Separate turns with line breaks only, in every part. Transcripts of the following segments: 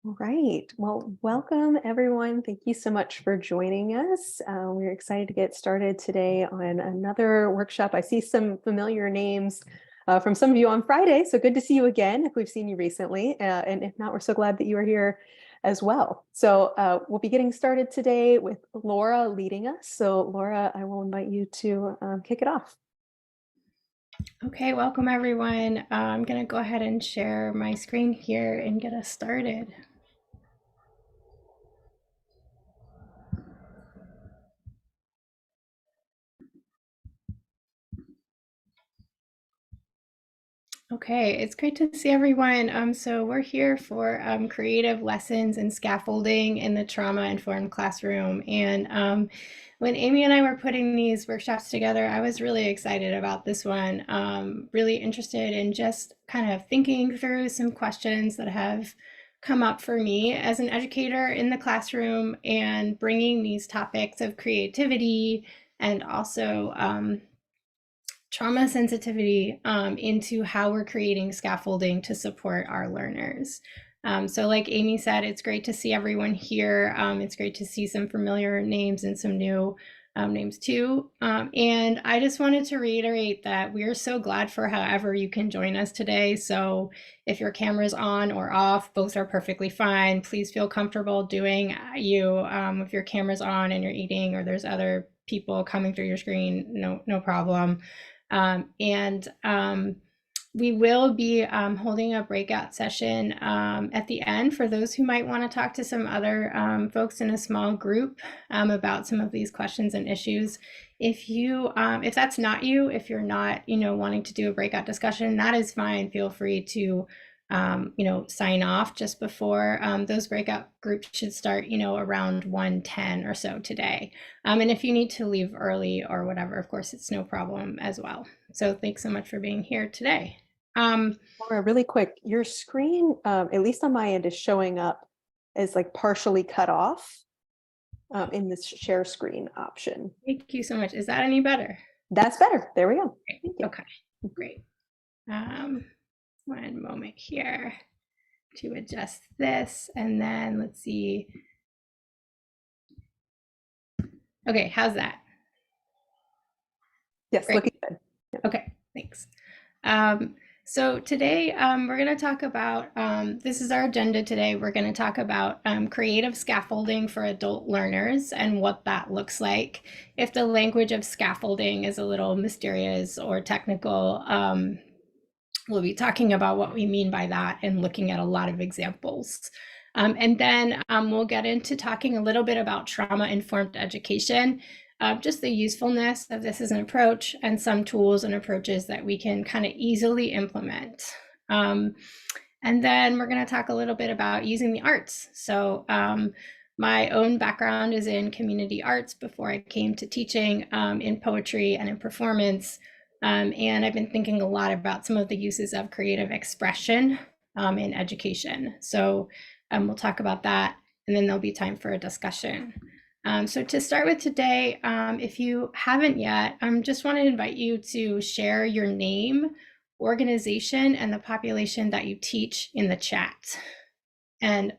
All right. Well, welcome everyone. Thank you so much for joining us. We're excited to get started today on another workshop. I see some familiar names from some of you on Friday, so good to see you again if we've seen you recently. And if not, we're so glad that you are here as well. So we'll be getting started today with Laura leading us. So Laura, I will invite you to kick it off.
Okay, welcome everyone. I'm going to go ahead and share my screen here and get us started. Okay, it's great to see everyone. So we're here for creative lessons and scaffolding in the trauma-informed classroom. And when Amy and I were putting these workshops together, I was really excited about this one. Really interested in just kind of thinking through some questions that have come up for me as an educator in the classroom and bringing these topics of creativity and also trauma sensitivity into how we're creating scaffolding to support our learners. So like Amy said, it's great to see everyone here. It's great to see some familiar names and some new names too. And I just wanted to reiterate that we're so glad for however you can join us today. So if your camera's on or off, both are perfectly fine. Please feel comfortable doing if your camera's on and you're eating or there's other people coming through your screen, no problem. We will be holding a breakout session at the end for those who might want to talk to some other folks in a small group about some of these questions and issues. If that's not you, if you're not, wanting to do a breakout discussion, that is fine. Feel free to sign off just before those breakout groups should start, around 1:10 or so today. And if you need to leave early or whatever, of course, it's no problem as well. So thanks so much for being here today.
Laura, really quick, your screen, at least on my end, is showing up as like partially cut off in this share screen option.
Thank you so much. Is that any better?
That's better. There we go. Thank you.
Okay, great. One moment here to adjust this, and then let's see. Okay, how's that?
Yes,
Great.
looking good.
Yep. Okay, thanks. So today we're going to talk about, this is our agenda today, we're going to talk about creative scaffolding for adult learners and what that looks like. If the language of scaffolding is a little mysterious or technical, we'll be talking about what we mean by that and looking at a lot of examples. And then we'll get into talking a little bit about trauma-informed education, just the usefulness of this as an approach and some tools and approaches that we can kind of easily implement. And then we're going to talk a little bit about using the arts. So my own background is in community arts before I came to teaching in poetry and in performance. And I've been thinking a lot about some of the uses of creative expression in education. So we'll talk about that, and then there'll be time for a discussion. So to start with today, if you haven't yet, I just want to invite you to share your name, organization, and the population that you teach in the chat. And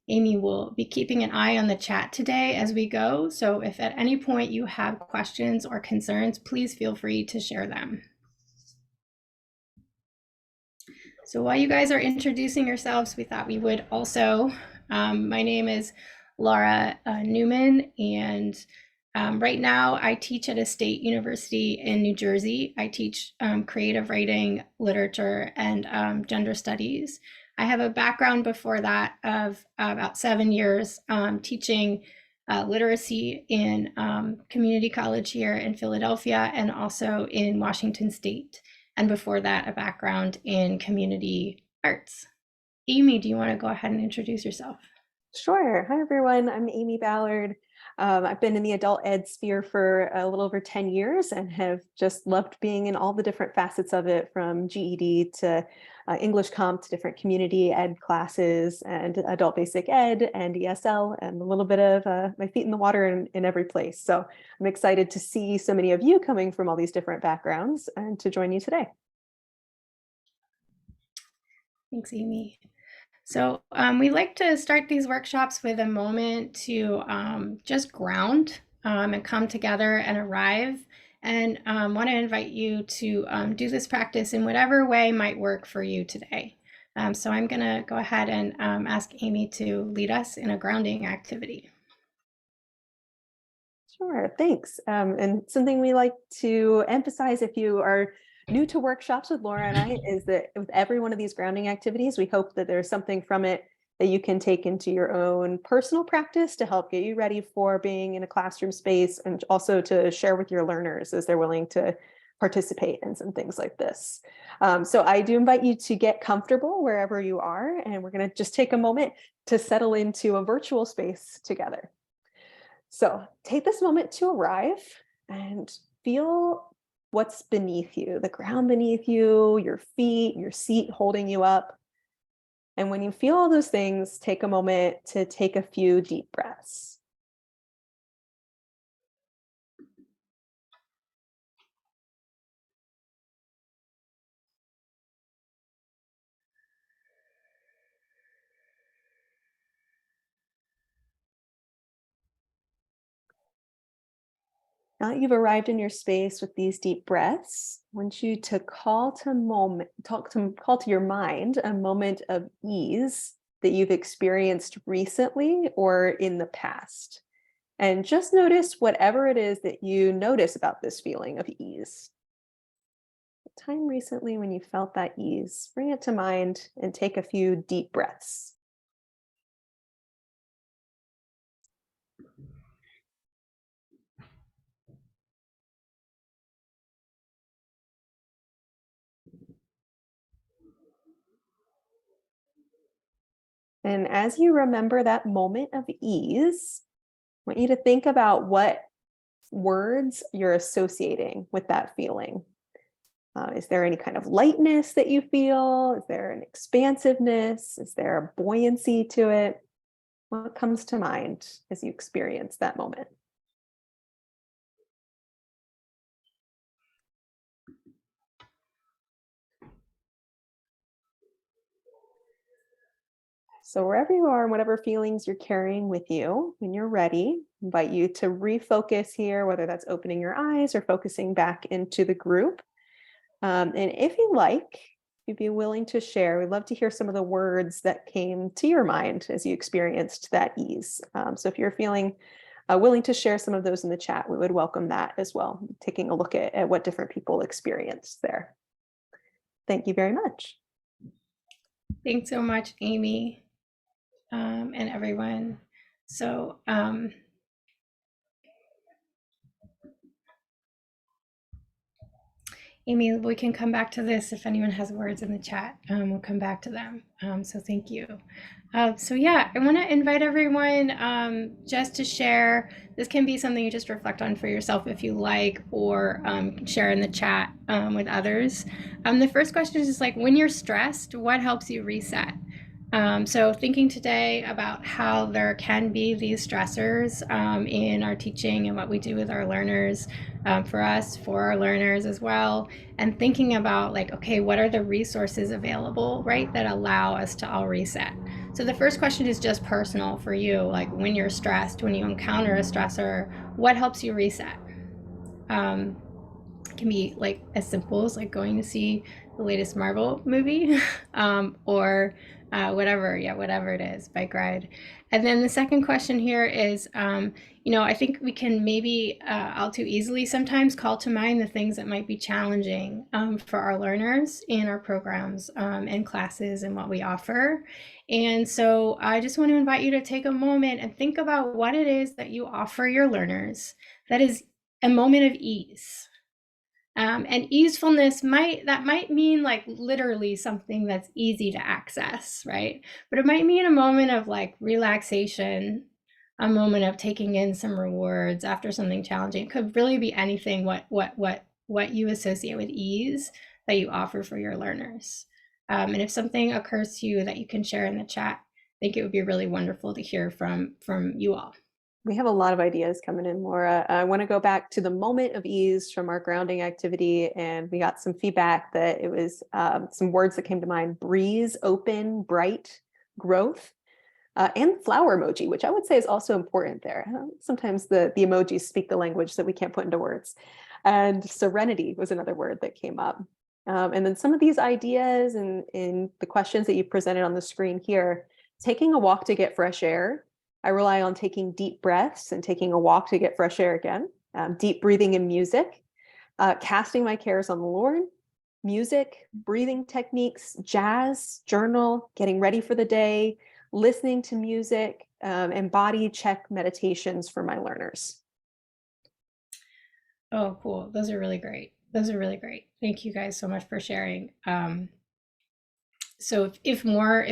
Amy will be keeping an eye on the chat today as we go. So if at any point you have questions or concerns, please feel free to share them. So while you guys are introducing yourselves, we thought we would also, my name is Laura Newman, and right now I teach at a state university in New Jersey. I teach creative writing, literature, and gender studies. I have a background before that of about 7 years teaching literacy in community college here in Philadelphia and also in Washington State. And before that, a background in community arts. Amy, do you want to go ahead and introduce yourself?
Sure. Hi, everyone. I'm Amy Ballard. I've been in the adult ed sphere for a little over 10 years and have just loved being in all the different facets of it, from GED to English comp to different community ed classes and adult basic ed and ESL, and a little bit of my feet in the water in every place. So I'm excited to see so many of you coming from all these different backgrounds and to join you today.
Thanks, Amy. So we like to start these workshops with a moment to just ground and come together and arrive. And want to invite you to do this practice in whatever way might work for you today. So I'm going to go ahead and ask Amy to lead us in a grounding activity.
Sure, thanks. And something we like to emphasize if you are new to workshops with Laura and I is that with every one of these grounding activities, we hope that there's something from it that you can take into your own personal practice to help get you ready for being in a classroom space, and also to share with your learners as they're willing to participate in some things like this. So I do invite you to get comfortable wherever you are, and we're going to just take a moment to settle into a virtual space together. So take this moment to arrive and feel what's beneath you, the ground beneath you, your feet, your seat holding you up. And when you feel all those things, take a moment to take a few deep breaths. Now that you've arrived in your space with these deep breaths, I want you to call to your mind a moment of ease that you've experienced recently or in the past. And just notice whatever it is that you notice about this feeling of ease. Time recently when you felt that ease, bring it to mind and take a few deep breaths. And as you remember that moment of ease, I want you to think about what words you're associating with that feeling. Is there any kind of lightness that you feel? Is there an expansiveness? Is there a buoyancy to it? What comes to mind as you experience that moment? So wherever you are and whatever feelings you're carrying with you, when you're ready, I invite you to refocus here, whether that's opening your eyes or focusing back into the group. And if you like, you'd be willing to share. We'd love to hear some of the words that came to your mind as you experienced that ease. So if you're feeling willing to share some of those in the chat, we would welcome that as well, taking a look at what different people experienced there. Thank you very much.
Thanks so much, Amy, and everyone. So Amy, we can come back to this if anyone has words in the chat. We'll come back to them. So thank you. So yeah, I want to invite everyone just to share. This can be something you just reflect on for yourself if you like, or share in the chat with others. The first question is just like, when you're stressed, what helps you reset? So thinking today about how there can be these stressors in our teaching and what we do with our learners, for us, for our learners as well, and thinking about like, okay, what are the resources available, right, that allow us to all reset? So the first question is just personal for you, like when you're stressed, when you encounter a stressor, what helps you reset? It can be like as simple as like going to see the latest Marvel movie, or whatever it is, bike ride. And then the second question here is, I think we can maybe all too easily sometimes call to mind the things that might be challenging for our learners in our programs and classes and what we offer. And so I just want to invite you to take a moment and think about what it is that you offer your learners that is a moment of ease. And easefulness might mean like literally something that's easy to access, right? But it might mean a moment of like relaxation, a moment of taking in some rewards after something challenging. It could really be anything what you associate with ease that you offer for your learners. And if something occurs to you that you can share in the chat, I think it would be really wonderful to hear from you all.
We have a lot of ideas coming in, Laura. I want to go back to the moment of ease from our grounding activity, and we got some feedback that it was some words that came to mind: breeze, open, bright, growth, and flower emoji, which I would say is also important there. Sometimes the emojis speak the language that we can't put into words. And serenity was another word that came up. And then some of these ideas and in the questions that you presented on the screen here, taking a walk to get fresh air. I rely on taking deep breaths and taking a walk to get fresh air again. Deep breathing and music, casting my cares on the Lord, music, breathing techniques, jazz, journal, getting ready for the day, listening to music, and body check meditations for my learners.
Oh, cool. Those are really great. Those are really great. Thank you guys so much for sharing. So if more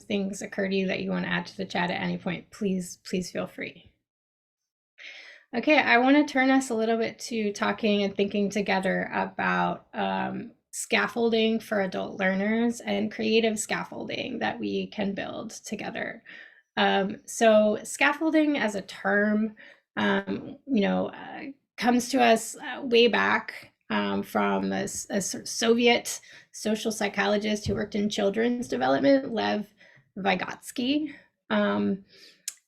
things occur to you that you want to add to the chat at any point, please feel free. Okay, I want to turn us a little bit to talking and thinking together about scaffolding for adult learners and creative scaffolding that we can build together. So scaffolding as a term, comes to us way back from a Soviet social psychologist who worked in children's development, Lev Vygotsky.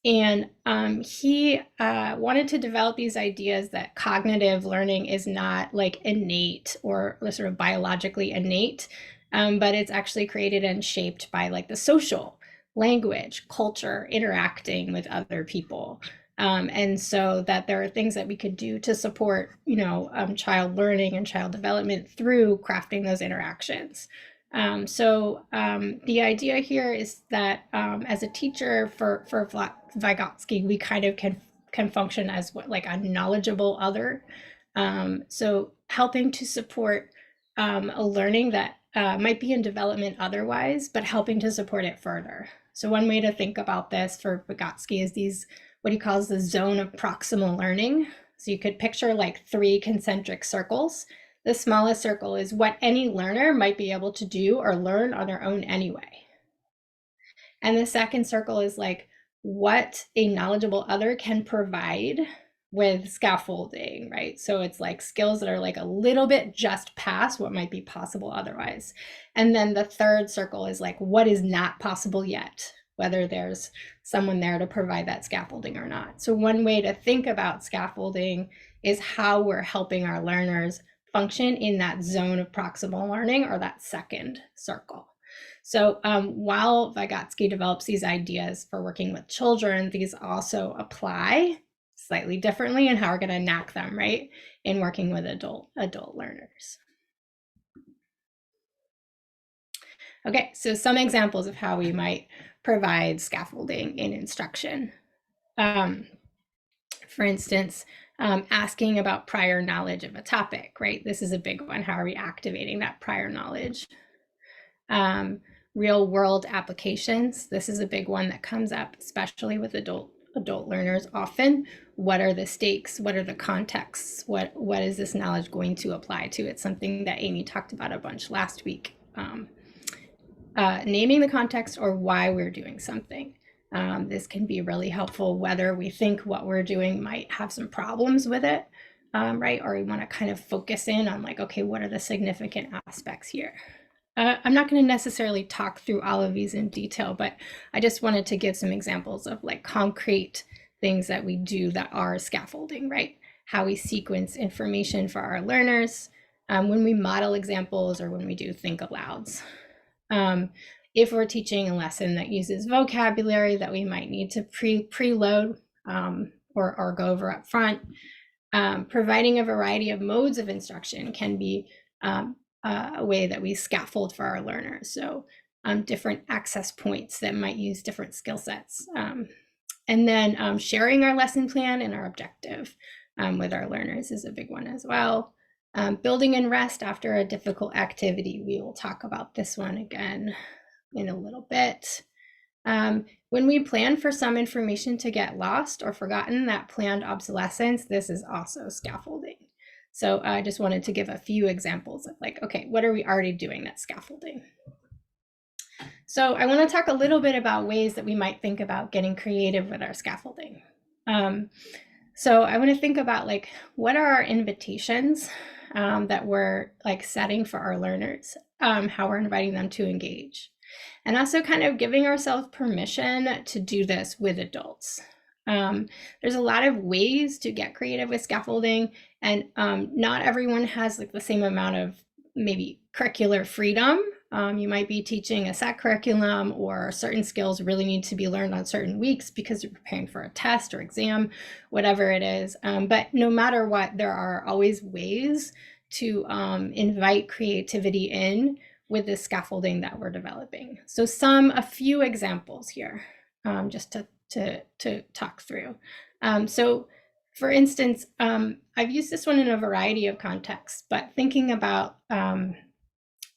He wanted to develop these ideas that cognitive learning is not like innate or sort of biologically innate, but it's actually created and shaped by like the social language, culture, interacting with other people. And so that there are things that we could do to support, child learning and child development through crafting those interactions. The idea here is that as a teacher for Vygotsky, we kind of can function as like a knowledgeable other. So helping to support a learning that might be in development otherwise, but helping to support it further. So one way to think about this for Vygotsky is what he calls the zone of proximal learning. So you could picture like 3 concentric circles. The smallest circle is what any learner might be able to do or learn on their own anyway. And the second circle is like what a knowledgeable other can provide with scaffolding, right? So it's like skills that are like a little bit just past what might be possible otherwise. And then the third circle is like what is not possible yet, whether there's someone there to provide that scaffolding or not. So one way to think about scaffolding is how we're helping our learners function in that zone of proximal learning, or that second circle. So while Vygotsky develops these ideas for working with children, these also apply slightly differently in how we're going to enact them, right, in working with adult learners. Okay, so some examples of how we might provide scaffolding in instruction. For instance, asking about prior knowledge of a topic, right? This is a big one. How are we activating that prior knowledge? Real world applications. This is a big one that comes up, especially with adult learners often. What are the stakes? What are the contexts? What is this knowledge going to apply to? It's something that Amy talked about a bunch last week. Naming the context or why we're doing something. This can be really helpful whether we think what we're doing might have some problems with it, right? Or we want to kind of focus in on like, okay, what are the significant aspects here? I'm not going to necessarily talk through all of these in detail, but I just wanted to give some examples of like concrete things that we do that are scaffolding, right? How we sequence information for our learners, when we model examples, or when we do think alouds. If we're teaching a lesson that uses vocabulary that we might need to preload or go over up front, providing a variety of modes of instruction can be a way that we scaffold for our learners. So different access points that might use different skill sets. And then sharing our lesson plan and our objective with our learners is a big one as well. Building in rest after a difficult activity. We will talk about this one again in a little bit. When we plan for some information to get lost or forgotten, that planned obsolescence, this is also scaffolding. So I just wanted to give a few examples of like, okay, what are we already doing that's scaffolding? So I want to talk a little bit about ways that we might think about getting creative with our scaffolding. So I want to think about like, what are our invitations that we're like setting for our learners, how we're inviting them to engage. And also kind of giving ourselves permission to do this with adults. There's a lot of ways to get creative with scaffolding, and not everyone has like the same amount of maybe curricular freedom. You might be teaching a set curriculum, or certain skills really need to be learned on certain weeks because you're preparing for a test or exam, whatever it is. But no matter what, there are always ways to invite creativity in with the scaffolding that we're developing. So a few examples here, just to talk through. So for instance, I've used this one in a variety of contexts, but thinking about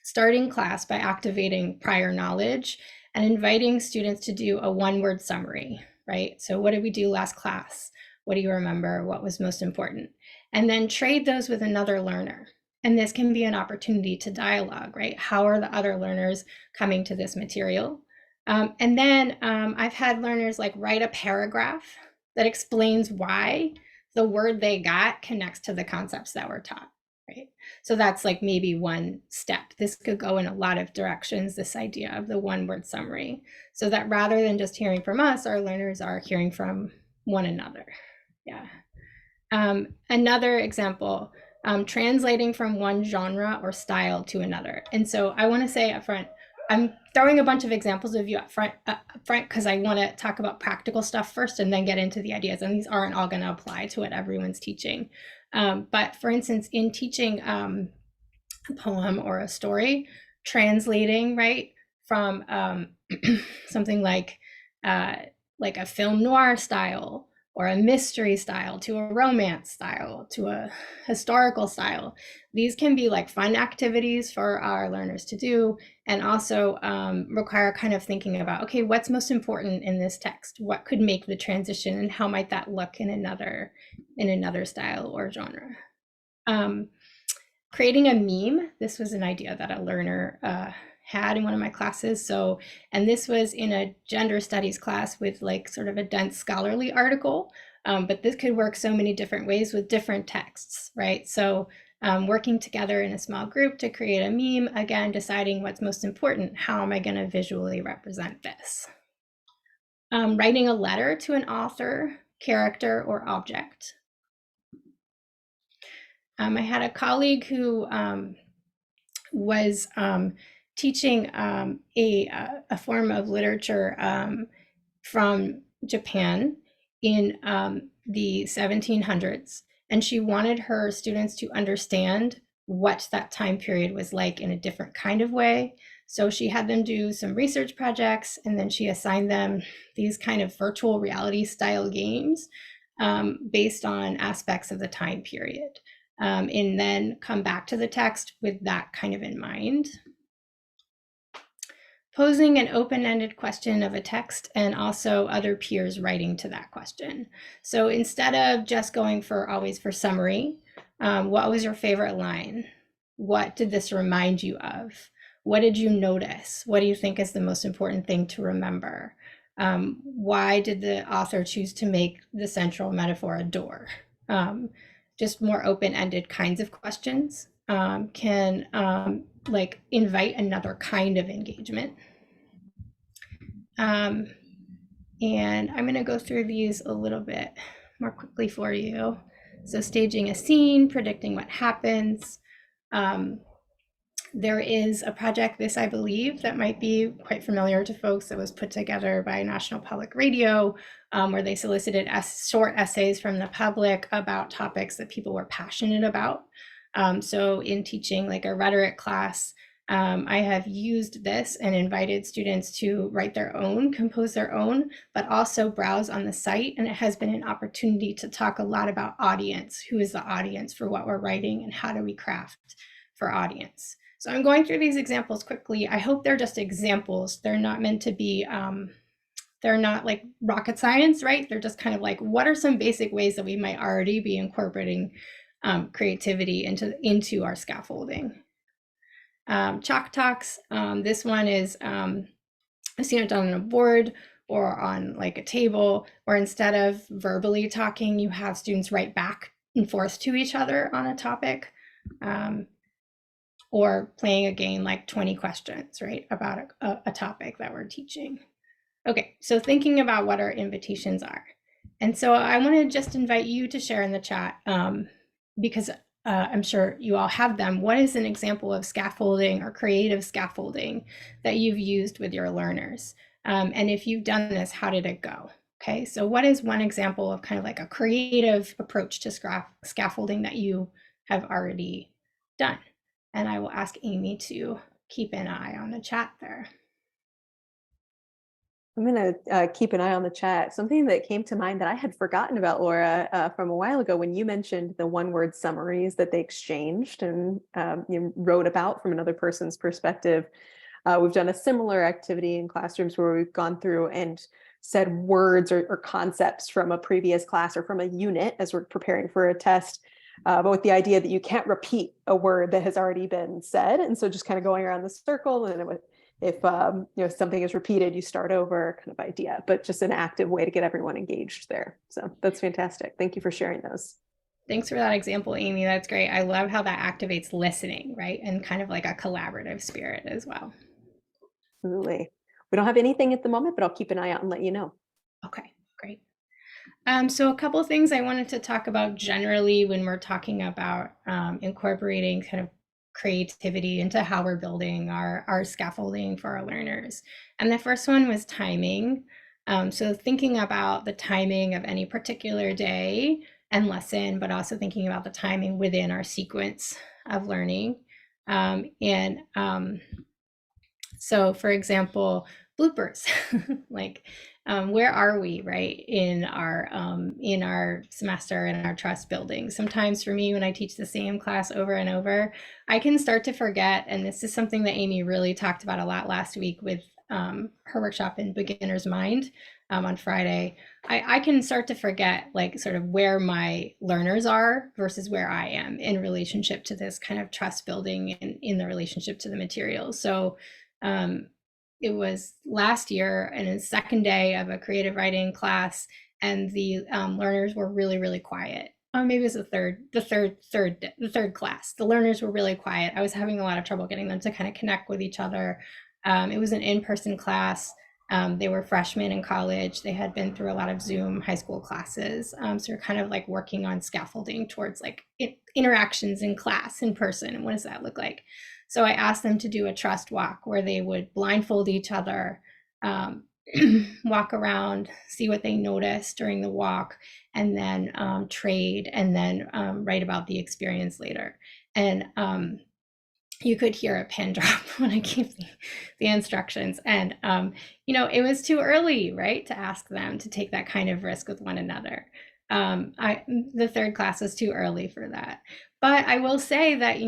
starting class by activating prior knowledge and inviting students to do a one-word summary, right? So what did we do last class? What do you remember? What was most important? And then trade those with another learner. And this can be an opportunity to dialogue, right? How are the other learners coming to this material? And then I've had learners like write a paragraph that explains why the word they got connects to the concepts that were taught, right? So that's like maybe one step. This could go in a lot of directions, this idea of the one-word summary, so that rather than just hearing from us, our learners are hearing from one another. Yeah. Another example, translating from one genre or style to another. And so I want to say up front, I'm throwing a bunch of examples of you up front because I want to talk about practical stuff first and then get into the ideas. And these aren't all going to apply to what everyone's teaching. But for instance, in teaching a poem or a story, translating, right, from something like a film noir style or a mystery style to a romance style to a historical style. These can be like fun activities for our learners to do, and also require kind of thinking about, okay, what's most important in this text? What could make the transition, and how might that look in another style or genre? Creating a meme. This was an idea that a learner had in one of my classes. So, and this was in a gender studies class with like sort of a dense scholarly article, but this could work so many different ways with different texts, right? So working together in a small group to create a meme, again, deciding what's most important. How am I going to visually represent this? Writing a letter to an author, character, or object. I had a colleague who was teaching a form of literature from Japan in the 1700s, and she wanted her students to understand what that time period was like in a different kind of way. So she had them do some research projects, and then she assigned them these kind of virtual reality style games based on aspects of the time period, and then come back to the text with that kind of in mind. Posing an open-ended question of a text, and also other peers writing to that question. So instead of just going always for summary, what was your favorite line? What did this remind you of? What did you notice? What do you think is the most important thing to remember? Why did the author choose to make the central metaphor a door? Just more open-ended kinds of questions can like invite another kind of engagement. And I'm going to go through these a little bit more quickly for you. So staging a scene, predicting what happens. There is a project, this I believe, that might be quite familiar to folks, that was put together by National Public Radio, where they solicited short essays from the public about topics that people were passionate about. So in teaching like a rhetoric class, I have used this and invited students to write their own, compose their own, but also browse on the site. And it has been an opportunity to talk a lot about audience. Who is the audience for what we're writing, and how do we craft for audience? So I'm going through these examples quickly. I hope they're just examples. They're not meant to be, they're not like rocket science, right? They're just kind of like, what are some basic ways that we might already be incorporating creativity into our scaffolding? Chalk talks. This one is, I've seen it done on a board or on like a table, where instead of verbally talking, you have students write back and forth to each other on a topic. or playing a game like 20 questions, right, about a topic that we're teaching. Okay, so thinking about what our invitations are. And so I want to just invite you to share in the chat because I'm sure you all have them. What is an example of scaffolding or creative scaffolding that you've used with your learners? And if you've done this, how did it go? Okay, so what is one example of kind of like a creative approach to scaffolding that you have already done? And I will ask Amy to keep an eye on the chat there.
I'm going to keep an eye on the chat. Something that came to mind that I had forgotten about, Laura, from a while ago when you mentioned the one-word summaries that they exchanged and you wrote about from another person's perspective. We've done a similar activity in classrooms where we've gone through and said words or concepts from a previous class or from a unit as we're preparing for a test, but with the idea that you can't repeat a word that has already been said. And so just kind of going around the circle, and if something is repeated, you start over kind of idea, but just an active way to get everyone engaged there. So that's fantastic. Thank you for sharing those.
Thanks for that example, Amy. That's great. I love how that activates listening, right? And kind of like a collaborative spirit as well.
Absolutely. We don't have anything at the moment, but I'll keep an eye out and let you know.
Okay, great. So a couple of things I wanted to talk about generally when we're talking about incorporating kind of creativity into how we're building our scaffolding for our learners. And the first one was timing. So thinking about the timing of any particular day and lesson, but also thinking about the timing within our sequence of learning. So for example, bloopers, like where are we, right, in our semester and our trust building? Sometimes for me, when I teach the same class over and over, I can start to forget, and this is something that Amy really talked about a lot last week with her workshop in Beginner's Mind on Friday. I can start to forget like sort of where my learners are versus where I am in relationship to this kind of trust building and in the relationship to the materials. So it was last year and a second day of a creative writing class, and the learners were really, really quiet. Oh, maybe it was the third class. The learners were really quiet. I was having a lot of trouble getting them to kind of connect with each other. It was an in-person class. They were freshmen in college. They had been through a lot of Zoom high school classes. So we're kind of like working on scaffolding towards like interactions in class in person. And what does that look like? So I asked them to do a trust walk where they would blindfold each other, walk around, see what they noticed during the walk, and then trade, and then write about the experience later. And you could hear a pin drop when I gave the instructions. And, it was too early, right, to ask them to take that kind of risk with one another. The third class was too early for that. But I will say that,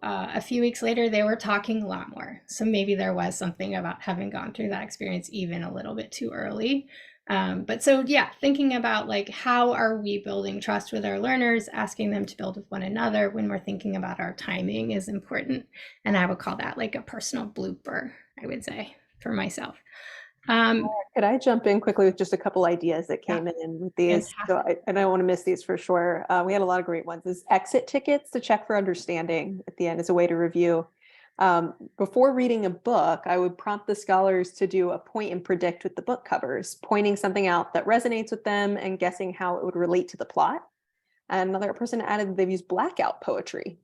a few weeks later, they were talking a lot more. So maybe there was something about having gone through that experience even a little bit too early. Thinking about like, how are we building trust with our learners, asking them to build with one another when we're thinking about our timing is important. And I would call that like a personal blooper, I would say, for myself.
Could I jump in quickly with just a couple ideas that came in with these? So I don't want to miss these for sure. We had a lot of great ones. Is exit tickets to check for understanding at the end as a way to review. Before reading a book, I would prompt the scholars to do a point and predict with the book covers, pointing something out that resonates with them and guessing how it would relate to the plot. And another person added that they've used blackout poetry.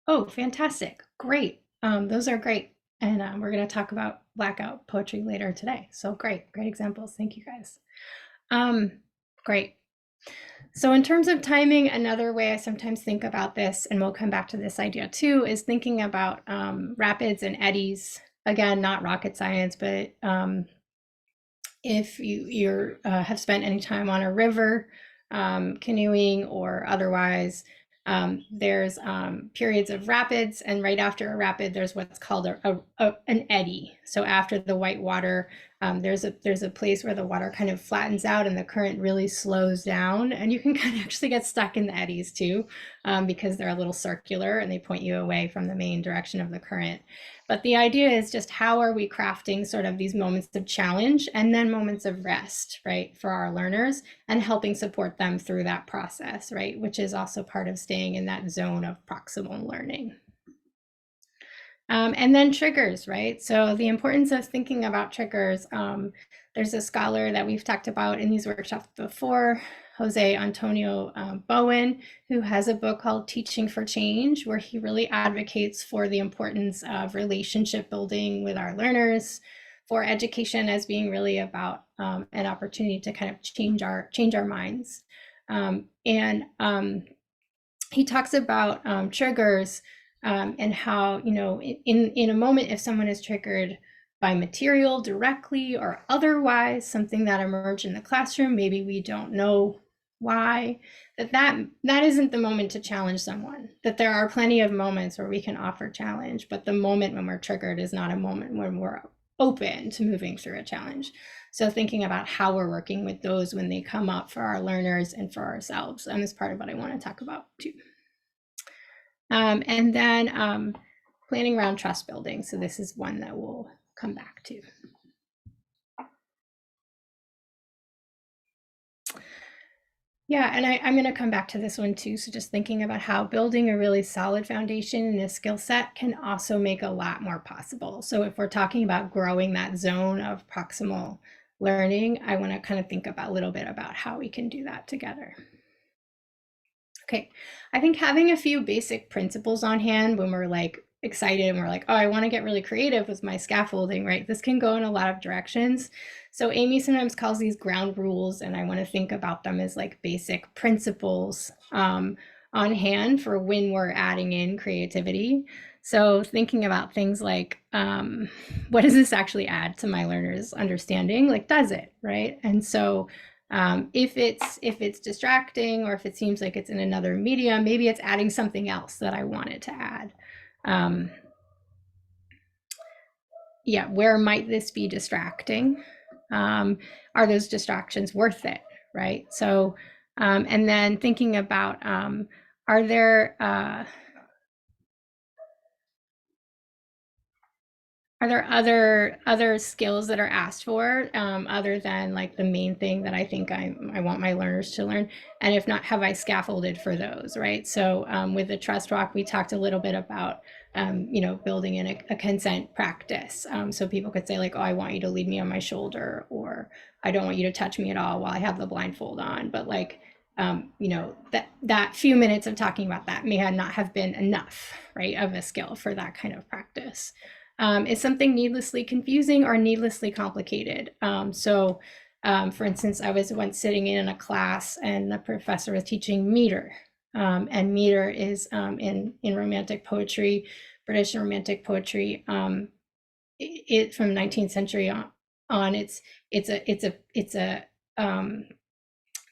Oh, fantastic. Great. Those are great. And we're going to talk about blackout poetry later today. So great examples. Thank you guys. Great. So in terms of timing, another way I sometimes think about this, and we'll come back to this idea too, is thinking about rapids and eddies. Again, not rocket science, but if you have spent any time on a river, canoeing or otherwise, there's periods of rapids, and right after a rapid, there's what's called an eddy. So after the white water, there's a place where the water kind of flattens out and the current really slows down, and you can kind of actually get stuck in the eddies too, because they're a little circular and they point you away from the main direction of the current. But the idea is just how are we crafting sort of these moments of challenge and then moments of rest, right, for our learners, and helping support them through that process, right, which is also part of staying in that zone of proximal learning. And then triggers, right? So the importance of thinking about triggers. There's a scholar that we've talked about in these workshops before, Jose Antonio Bowen, who has a book called Teaching for Change, where he really advocates for the importance of relationship building with our learners, for education as being really about an opportunity to kind of change our minds. And he talks about triggers and how, you know, in a moment, if someone is triggered by material directly or otherwise, something that emerged in the classroom, maybe we don't know why, that isn't the moment to challenge someone. That there are plenty of moments where we can offer challenge, but the moment when we're triggered is not a moment when we're open to moving through a challenge. So thinking about how we're working with those when they come up for our learners and for ourselves, is part of what I want to talk about too. And then planning around trust building. So this is one that we'll come back to. Yeah, and I'm going to come back to this one too. So just thinking about how building a really solid foundation in a skill set can also make a lot more possible. So if we're talking about growing that zone of proximal learning, I want to kind of think about a little bit about how we can do that together. Okay, I think having a few basic principles on hand when we're like excited and we're like, oh, I want to get really creative with my scaffolding, right? This can go in a lot of directions. So Amy sometimes calls these ground rules, and I want to think about them as like basic principles on hand for when we're adding in creativity. So thinking about things like, what does this actually add to my learners' understanding? Like, does it, right? And so if it's distracting, or if it seems like it's in another medium, maybe it's adding something else that I wanted to add. Yeah, where might this be distracting? Are those distractions worth it, right? So, and then thinking about, are there other skills that are asked for other than like the main thing that I think I want my learners to learn? And if not, have I scaffolded for those, right? So with the trust walk, we talked a little bit about you know, building in a consent practice. So people could say like, oh, I want you to lead me on my shoulder, or I don't want you to touch me at all while I have the blindfold on. But like, you know, that few minutes of talking about that may not have been enough, right, of a skill for that kind of practice. Is something needlessly confusing or needlessly complicated? For instance, I was once sitting in a class and the professor was teaching meter. And meter is in Romantic poetry, British Romantic poetry, it from 19th century on. It's a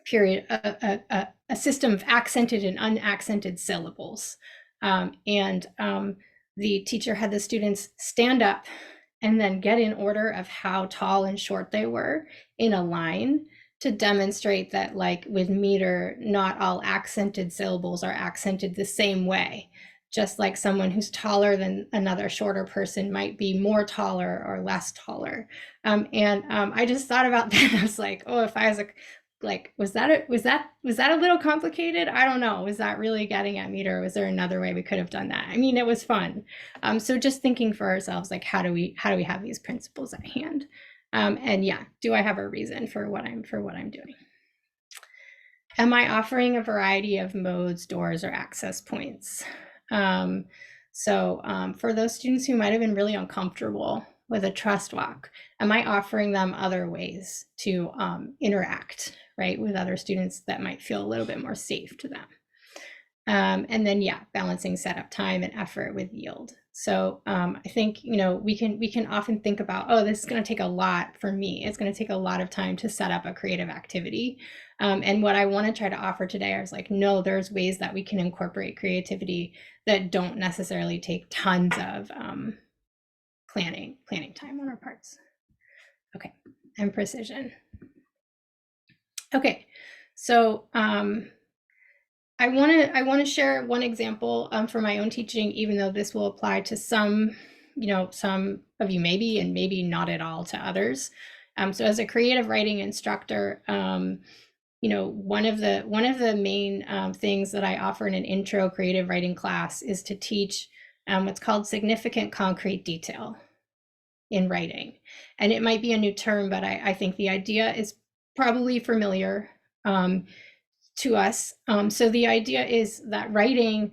period, a system of accented and unaccented syllables, and the teacher had the students stand up and then get in order of how tall and short they were in a line, to demonstrate that, like with meter, not all accented syllables are accented the same way. Just like someone who's taller than another shorter person might be more taller or less taller. I just thought about that. I was like, oh, if I was like, was that a little complicated? I don't know. Was that really getting at meter? Or was there another way we could have done that? I mean, it was fun. So just thinking for ourselves, like, how do we have these principles at hand? And yeah, do I have a reason for what I'm doing? Am I offering a variety of modes, doors, or access points? For those students who might have been really uncomfortable with a trust walk, am I offering them other ways to interact, right, with other students that might feel a little bit more safe to them? And then, yeah, balancing setup time and effort with yield. So I think, you know, we can often think about, oh, this is going to take a lot for me. It's going to take a lot of time to set up a creative activity. And what I want to try to offer today is like, no, there's ways that we can incorporate creativity that don't necessarily take tons of planning time on our parts. Okay, and precision. Okay, so I want to share one example for my own teaching, even though this will apply to some of you maybe, and maybe not at all to others. So as a creative writing instructor, one of the main things that I offer in an intro creative writing class is to teach what's called significant concrete detail in writing. And it might be a new term, but I think the idea is probably familiar to us. So the idea is that writing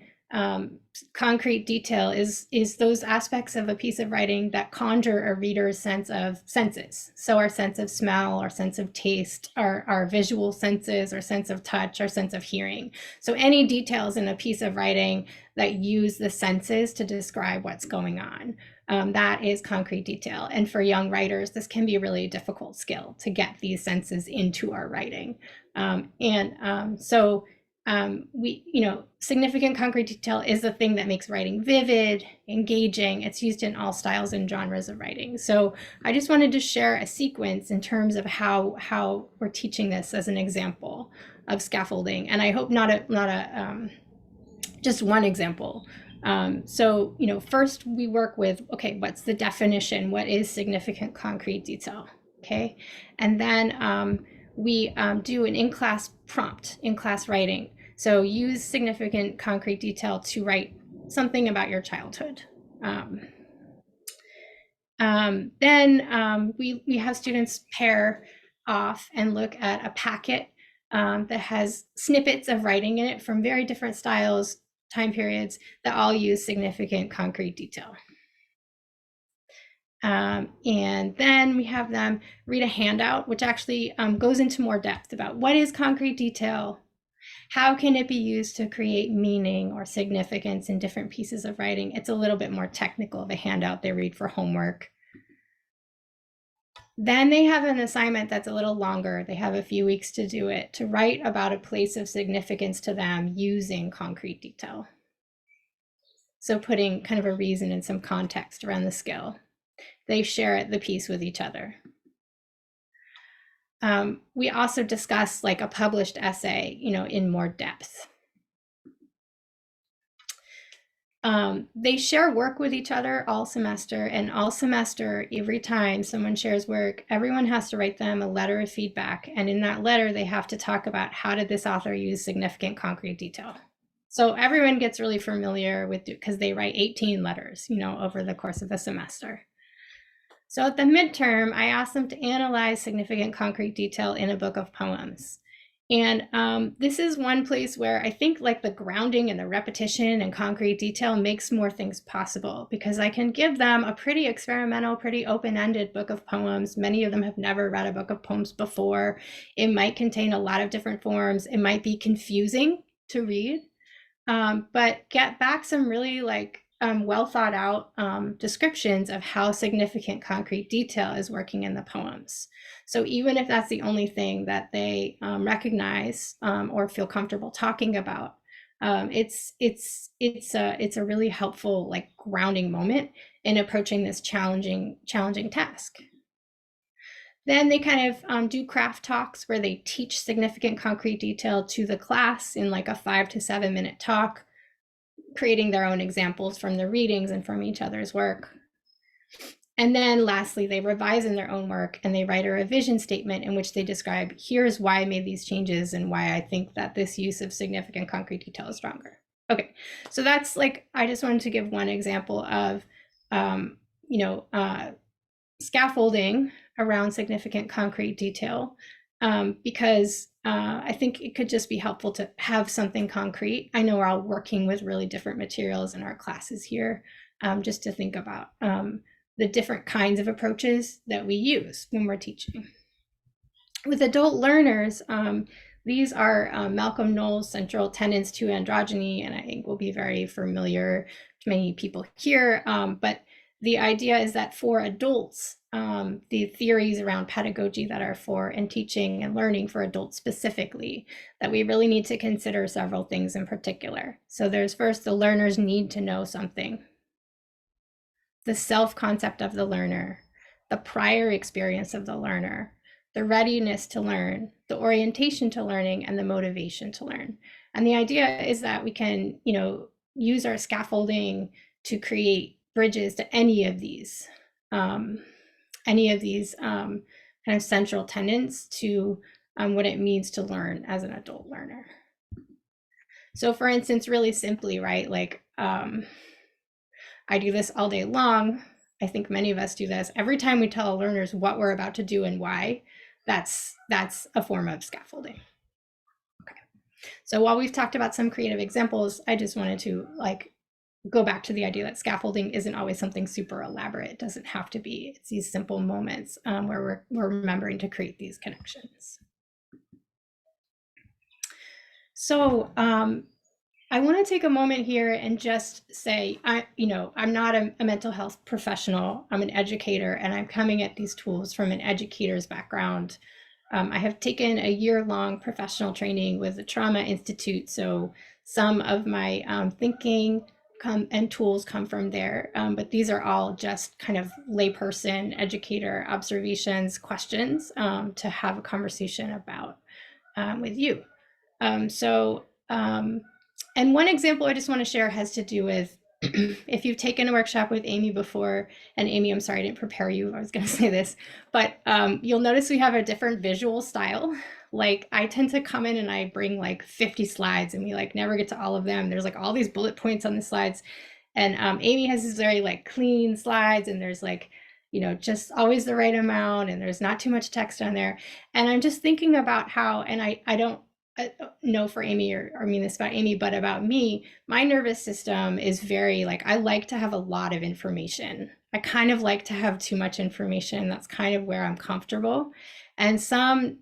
concrete detail is those aspects of a piece of writing that conjure a reader's sense of senses. So our sense of smell, our sense of taste, our visual senses, our sense of touch, our sense of hearing. So any details in a piece of writing that use the senses to describe what's going on. That is concrete detail. And for young writers, this can be a really difficult skill to get these senses into our writing. Significant concrete detail is the thing that makes writing vivid, engaging. It's used in all styles and genres of writing. So I just wanted to share a sequence in terms of how we're teaching this as an example of scaffolding. And I hope not just one example. First we work with, okay, what's the definition? What is significant concrete detail? Okay. And then we do an in-class prompt, in-class writing. So use significant concrete detail to write something about your childhood. Then we have students pair off and look at a packet that has snippets of writing in it from very different styles, time periods, that all use significant concrete detail. And then we have them read a handout, which actually goes into more depth about what is concrete detail, how can it be used to create meaning or significance in different pieces of writing. It's a little bit more technical of a handout they read for homework. Then they have an assignment that's a little longer. They have a few weeks to do it, to write about a place of significance to them using concrete detail. So putting kind of a reason and some context around the skill. They share the piece with each other. We also discuss like a published essay, in more depth. They share work with each other all semester, and all semester, every time someone shares work, everyone has to write them a letter of feedback. And in that letter, they have to talk about how did this author use significant concrete detail. So everyone gets really familiar with, because they write 18 letters, over the course of a semester. So at the midterm, I asked them to analyze significant concrete detail in a book of poems. And this is one place where I think like the grounding and the repetition and concrete detail makes more things possible, because I can give them a pretty experimental, pretty open-ended book of poems. Many of them have never read a book of poems before. It might contain a lot of different forms. It might be confusing to read, but get back some really well thought out descriptions of how significant concrete detail is working in the poems. So even if that's the only thing that they recognize or feel comfortable talking about, it's a really helpful grounding moment in approaching this challenging task. Then they kind of do craft talks where they teach significant concrete detail to the class in like a 5 to 7 minute talk, creating their own examples from the readings and from each other's work. And then lastly, they revise in their own work and they write a revision statement in which they describe, here's why I made these changes and why I think that this use of significant concrete detail is stronger. Okay, so that's I just wanted to give one example of, scaffolding around significant concrete detail, because I think it could just be helpful to have something concrete. I know we're all working with really different materials in our classes here, just to think about the different kinds of approaches that we use when we're teaching. With adult learners, these are Malcolm Knowles' central tenets to androgyny, and I think will be very familiar to many people here. But the idea is that for adults, the theories around pedagogy that are for and teaching and learning for adults specifically, that we really need to consider several things in particular. So there's first, the learners need to know something, the self-concept of the learner, the prior experience of the learner, the readiness to learn, the orientation to learning, and the motivation to learn. And the idea is that we can, use our scaffolding to create bridges to any of these kind of central tenets to what it means to learn as an adult learner. So for instance, really simply, right, I do this all day long. I think many of us do this. Every time we tell learners what we're about to do and why, that's a form of scaffolding. Okay. So while we've talked about some creative examples, I just wanted to go back to the idea that scaffolding isn't always something super elaborate. It doesn't have to be. It's these simple moments where we're remembering to create these connections. So I want to take a moment here and just say, I'm not a mental health professional. I'm an educator, and I'm coming at these tools from an educator's background. I have taken a year-long professional training with the Trauma Institute, so some of my thinking and tools come from there, but these are all just kind of layperson, educator observations, questions to have a conversation about with you. And one example I just want to share has to do with if you've taken a workshop with Amy before, and Amy, I'm sorry I didn't prepare you, I was going to say this, but you'll notice we have a different visual style. Like I tend to come in and I bring like 50 slides and we like never get to all of them. There's like all these bullet points on the slides. And Amy has these very like clean slides, and there's like, just always the right amount, and there's not too much text on there. And I'm just thinking about how, and I don't know for Amy or mean this about Amy, but about me, my nervous system is very like, I like to have a lot of information. I kind of like to have too much information. That's kind of where I'm comfortable. And some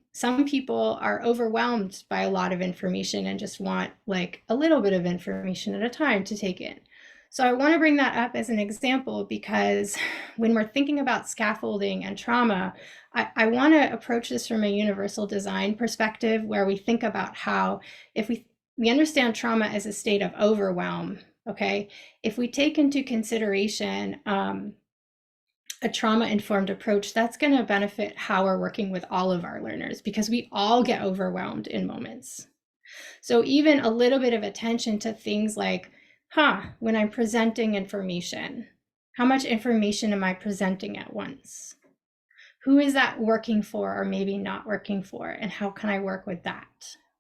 people are overwhelmed by a lot of information and just want like a little bit of information at a time to take in. So I want to bring that up as an example because when we're thinking about scaffolding and trauma, I want to approach this from a universal design perspective where we think about how if we understand trauma as a state of overwhelm, okay? If we take into consideration a trauma-informed approach, that's going to benefit how we're working with all of our learners because we all get overwhelmed in moments. So even a little bit of attention to things like, when I'm presenting information, how much information am I presenting at once? Who is that working for or maybe not working for? And how can I work with that,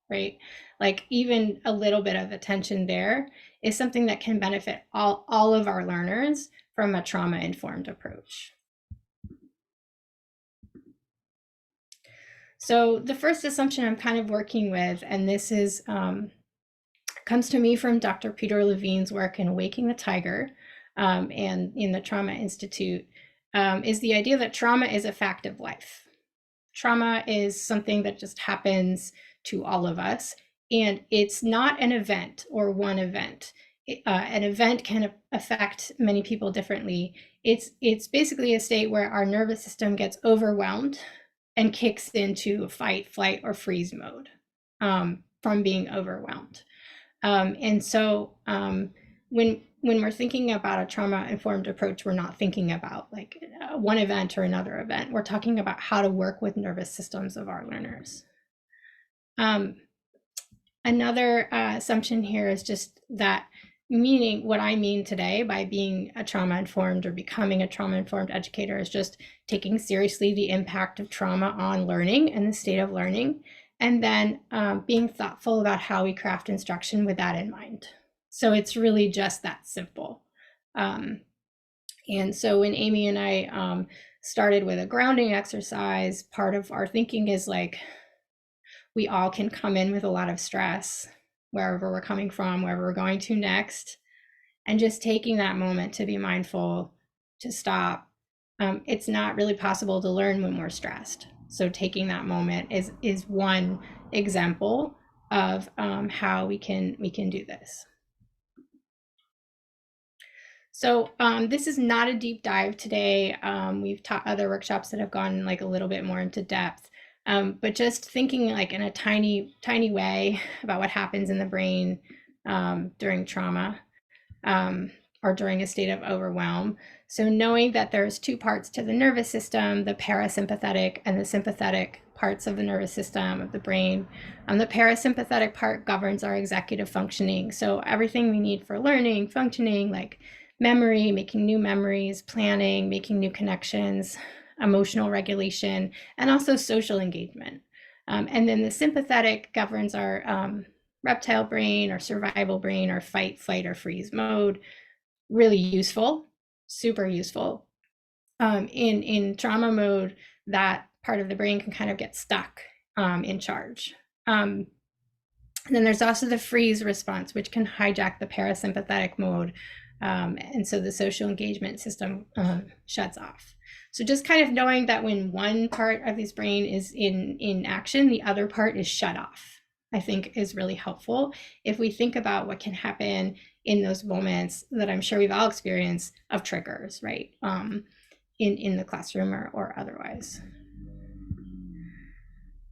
right? Like even a little bit of attention there is something that can benefit all of our learners from a trauma-informed approach. So the first assumption I'm kind of working with, and this is comes to me from Dr. Peter Levine's work in Waking the Tiger and in the Trauma Institute, is the idea that trauma is a fact of life. Trauma is something that just happens to all of us, and it's not an event or one event. An event can affect many people differently. It's basically a state where our nervous system gets overwhelmed and kicks into fight, flight, or freeze mode from being overwhelmed. And so when we're thinking about a trauma-informed approach, we're not thinking about like one event or another event. We're talking about how to work with nervous systems of our learners. Another assumption here is just that meaning what I mean today by being a trauma-informed or becoming a trauma-informed educator is just taking seriously the impact of trauma on learning and the state of learning, and then being thoughtful about how we craft instruction with that in mind. So it's really just that simple. And so when Amy and I started with a grounding exercise, part of our thinking is like, we all can come in with a lot of stress, wherever we're coming from, wherever we're going to next, and just taking that moment to be mindful, to stop. It's not really possible to learn when we're stressed. So taking that moment is one example of how we can do this. So this is not a deep dive today. We've taught other workshops that have gone like a little bit more into depth, but just thinking like in a tiny way about what happens in the brain during trauma or during a state of overwhelm. So knowing that there's two parts to the nervous system, the parasympathetic and the sympathetic parts of the nervous system of the brain. The parasympathetic part governs our executive functioning. So everything we need for learning, functioning, like memory, making new memories, planning, making new connections, emotional regulation, and also social engagement. And then the sympathetic governs our reptile brain, our survival brain, our fight, flight, or freeze mode. really useful, super useful. In trauma mode, that part of the brain can kind of get stuck in charge. And then there's also the freeze response, which can hijack the parasympathetic mode. And so the social engagement system shuts off. So just kind of knowing that when one part of this brain is in action, the other part is shut off, I think is really helpful if we think about what can happen in those moments that I'm sure we've all experienced of triggers, right? In the classroom or otherwise.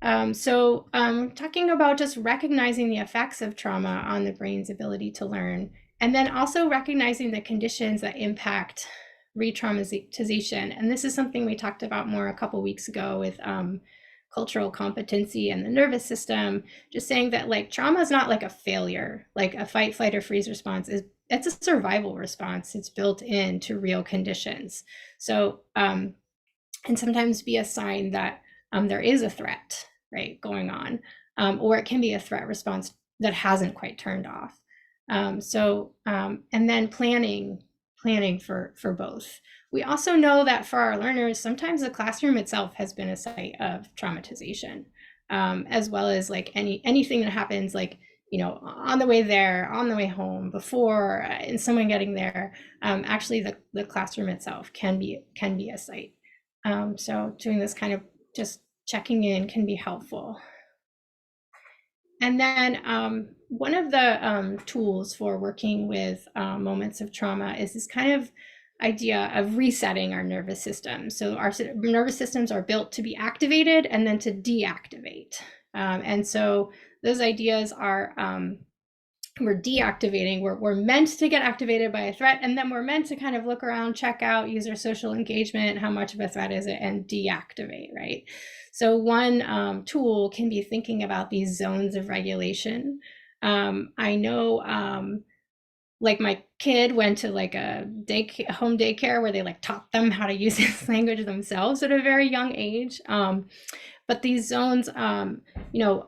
Talking about just recognizing the effects of trauma on the brain's ability to learn, and then also recognizing the conditions that impact re-traumatization. And this is something we talked about more a couple weeks ago with cultural competency and the nervous system, just saying that like trauma is not like a failure, like a fight, flight, or freeze response it's a survival response. It's built into real conditions. So, and sometimes be a sign that there is a threat, right, going on, or it can be a threat response that hasn't quite turned off. And then planning for both. We also know that for our learners, sometimes the classroom itself has been a site of traumatization, as well as like anything that happens, like, you know, on the way there, on the way home, before, and someone getting there. Actually, the classroom itself can be a site. So doing this kind of just checking in can be helpful. And then one of the tools for working with moments of trauma is this kind of idea of resetting our nervous system. So our nervous systems are built to be activated and then to deactivate. And so those ideas are we're deactivating, we're meant to get activated by a threat, and then we're meant to kind of look around, check out, use our social engagement, how much of a threat is it, and deactivate, right? So one tool can be thinking about these zones of regulation. I know like my kid went to like a home daycare where they like taught them how to use this language themselves at a very young age. But these zones, you know,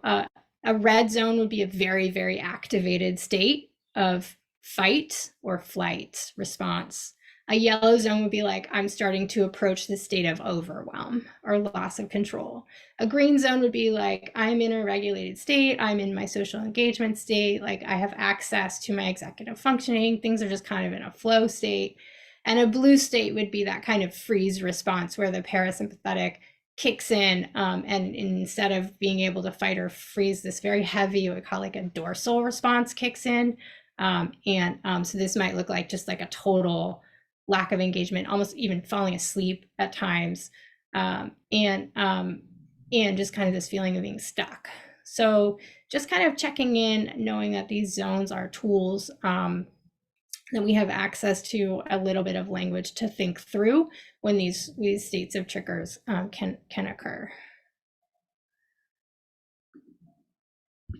a red zone would be a very, very activated state of fight or flight response. A yellow zone would be like, I'm starting to approach the state of overwhelm or loss of control. A green zone would be like, I'm in a regulated state, I'm in my social engagement state, like I have access to my executive functioning, things are just kind of in a flow state. And a blue state would be that kind of freeze response where the parasympathetic kicks in, and instead of being able to fight or freeze, this very heavy, what we call like a dorsal response kicks in. So this might look like just like a total lack of engagement, almost even falling asleep at times, and just kind of this feeling of being stuck. So just kind of checking in, knowing that these zones are tools that we have access to a little bit of language to think through when these states of triggers can occur.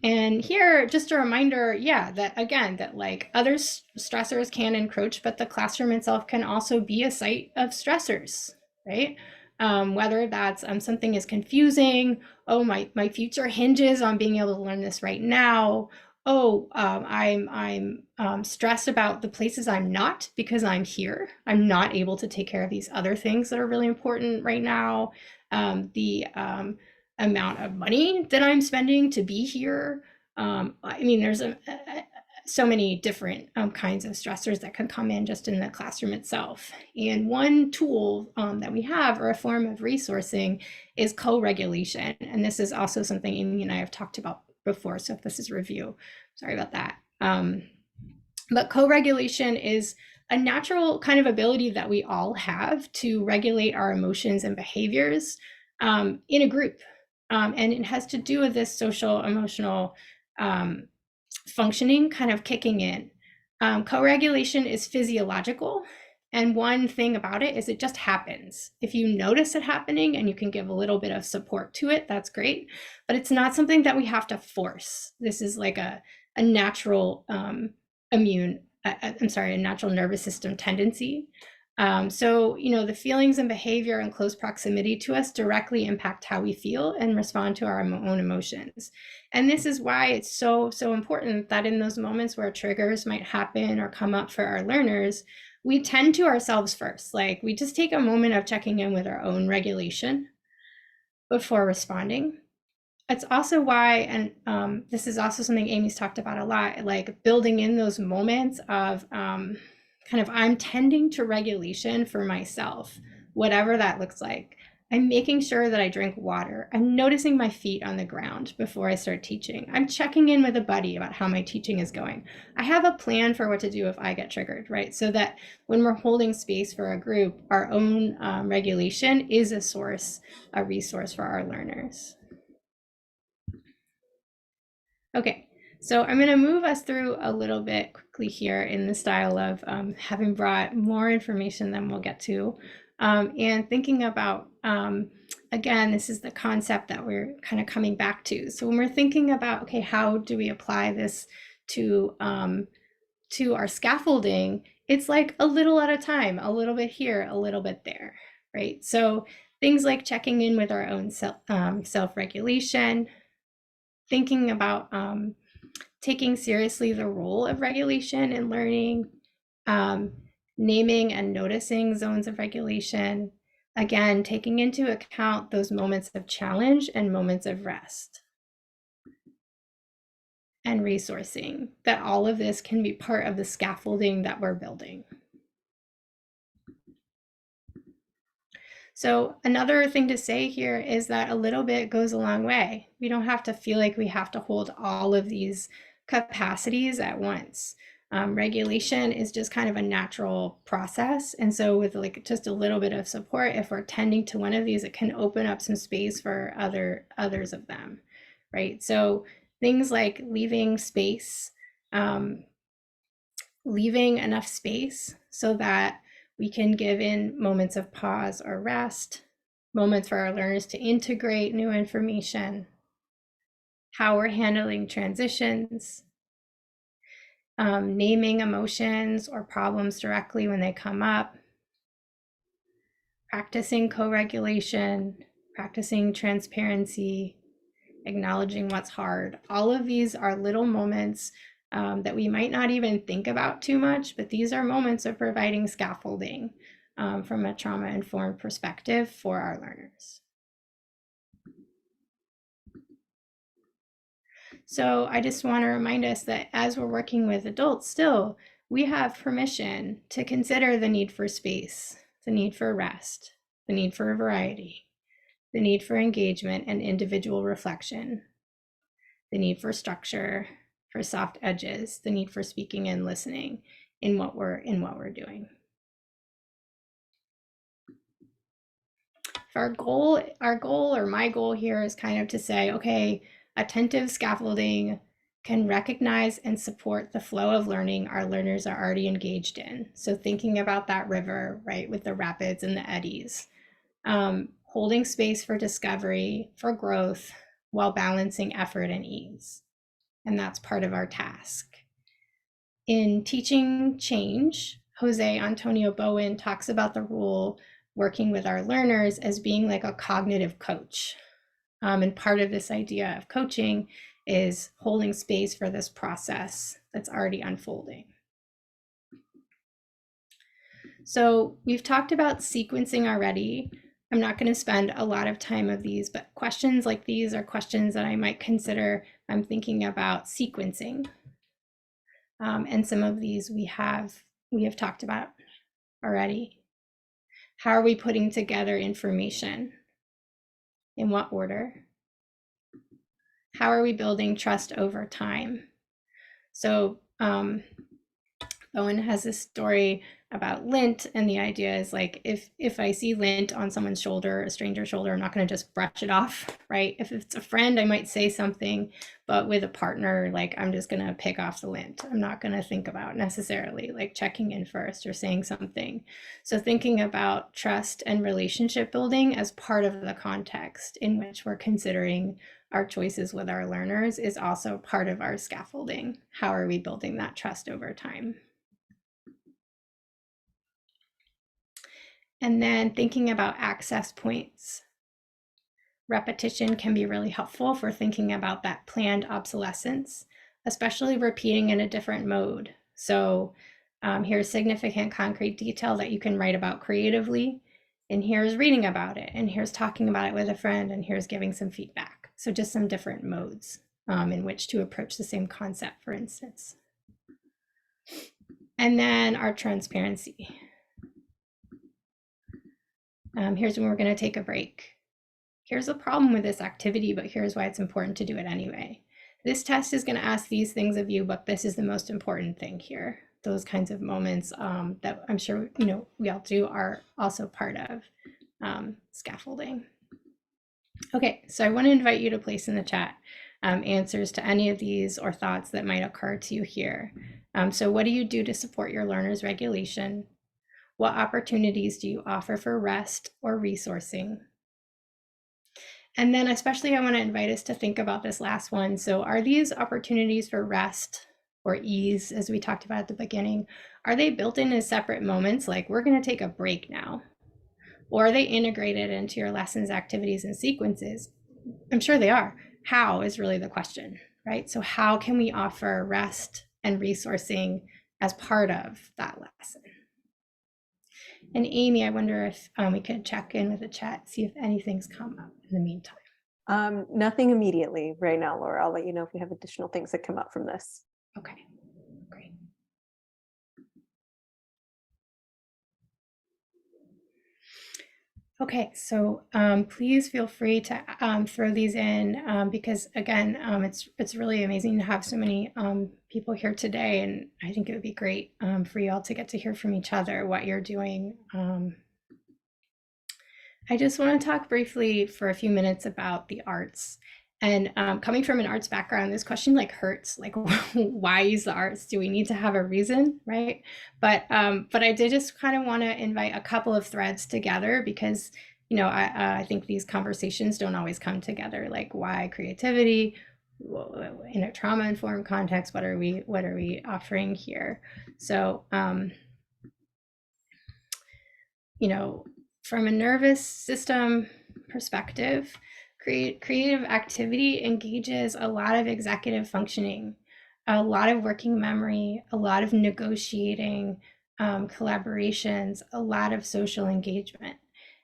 And here, just a reminder, yeah, that again, that like other stressors can encroach, but the classroom itself can also be a site of stressors, right? Whether that's something is confusing, oh, my future hinges on being able to learn this right now. Oh, I'm stressed about the places I'm not because I'm here. I'm not able to take care of these other things that are really important right now. The amount of money that I'm spending to be here. I mean, there's so many different kinds of stressors that can come in just in the classroom itself. And one tool that we have, or a form of resourcing, is co-regulation. And this is also something Amy and I have talked about before, so if this is review, sorry about that. But co-regulation is a natural kind of ability that we all have to regulate our emotions and behaviors in a group. And it has to do with this social emotional functioning kind of kicking in. Co-regulation is physiological. And one thing about it is it just happens. If you notice it happening and you can give a little bit of support to it, that's great. But it's not something that we have to force. This is like a natural a natural nervous system tendency. So, the feelings and behavior in close proximity to us directly impact how we feel and respond to our own emotions. And this is why it's so, so important that in those moments where triggers might happen or come up for our learners, we tend to ourselves first. Like we just take a moment of checking in with our own regulation before responding. It's also why, and this is also something Amy's talked about a lot, like building in those moments of kind of I'm tending to regulation for myself, whatever that looks like. I'm making sure that I drink water. I'm noticing my feet on the ground before I start teaching. I'm checking in with a buddy about how my teaching is going. I have a plan for what to do if I get triggered, right? So that when we're holding space for a group, our own regulation is a resource for our learners. Okay, so I'm going to move us through a little bit quickly here in the style of having brought more information than we'll get to, and thinking about, again, this is the concept that we're kind of coming back to. So when we're thinking about, okay, how do we apply this to our scaffolding, it's like a little at a time, a little bit here, a little bit there, right? So things like checking in with our own self-regulation, thinking about taking seriously the role of regulation in learning, naming and noticing zones of regulation, again, taking into account those moments of challenge and moments of rest, and resourcing, that all of this can be part of the scaffolding that we're building. So another thing to say here is that a little bit goes a long way. We don't have to feel like we have to hold all of these capacities at once. Regulation is just kind of a natural process. And so with like just a little bit of support, if we're tending to one of these, it can open up some space for others of them, right? So things like leaving space, leaving enough space so that we can give in moments of pause or rest, moments for our learners to integrate new information, how we're handling transitions, naming emotions or problems directly when they come up, practicing co-regulation, practicing transparency, acknowledging what's hard. All of these are little moments that we might not even think about too much, but these are moments of providing scaffolding from a trauma-informed perspective for our learners. So I just want to remind us that as we're working with adults still, we have permission to consider the need for space, the need for rest, the need for variety, the need for engagement and individual reflection, the need for structure, for soft edges, the need for speaking and listening in what we're doing. If our goal or my goal here is kind of to say, okay, attentive scaffolding can recognize and support the flow of learning our learners are already engaged in. So thinking about that river, right, with the rapids and the eddies, holding space for discovery, for growth, while balancing effort and ease. And that's part of our task. In Teaching Change, Jose Antonio Bowen talks about the role working with our learners as being like a cognitive coach. And part of this idea of coaching is holding space for this process that's already unfolding. So we've talked about sequencing already. I'm not going to spend a lot of time of these, but questions like these are questions that I might consider. I'm thinking about sequencing. And some of these we have talked about already. How are we putting together information? In what order? How are we building trust over time? So Owen has this story about lint, and the idea is like if I see lint on someone's shoulder, a stranger's shoulder, I'm not going to just brush it off, right? If it's a friend, I might say something, but with a partner, like I'm just going to pick off the lint. I'm not going to think about necessarily like checking in first or saying something. So thinking about trust and relationship building as part of the context in which we're considering our choices with our learners is also part of our scaffolding. How are we building that trust over time? And then thinking about access points. Repetition can be really helpful for thinking about that planned obsolescence, especially repeating in a different mode. So here's significant concrete detail that you can write about creatively, and here's reading about it, and here's talking about it with a friend, and here's giving some feedback. So just some different modes in which to approach the same concept, for instance. And then our transparency. Here's when we're going to take a break. Here's a problem with this activity, but here's why it's important to do it anyway. This test is going to ask these things of you, but this is the most important thing here. Those kinds of moments that I'm sure we all do are also part of scaffolding. Okay, so I want to invite you to place in the chat answers to any of these or thoughts that might occur to you here. So what do you do to support your learners' regulation? What opportunities do you offer for rest or resourcing? And then especially I want to invite us to think about this last one. So are these opportunities for rest or ease, as we talked about at the beginning, are they built in as separate moments, like we're going to take a break now? Or are they integrated into your lessons, activities, and sequences? I'm sure they are. How is really the question, right? So how can we offer rest and resourcing as part of that lesson? And Amy, I wonder if we could check in with the chat, see if anything's come up in the meantime.
Nothing immediately right now, Laura. I'll let you know if we have additional things that come up from this.
Okay, great. Okay, so please feel free to throw these in because again, it's really amazing to have so many people here today, and I think it would be great for you all to get to hear from each other what you're doing. I just want to talk briefly for a few minutes about the arts. And coming from an arts background, this question like hurts. Like, why use the arts? Do we need to have a reason, right? But I did just kind of want to invite a couple of threads together because I think these conversations don't always come together. Like, why creativity in a trauma-informed context? What are we offering here? So from a nervous system perspective, creative activity engages a lot of executive functioning, a lot of working memory, a lot of negotiating, collaborations, a lot of social engagement.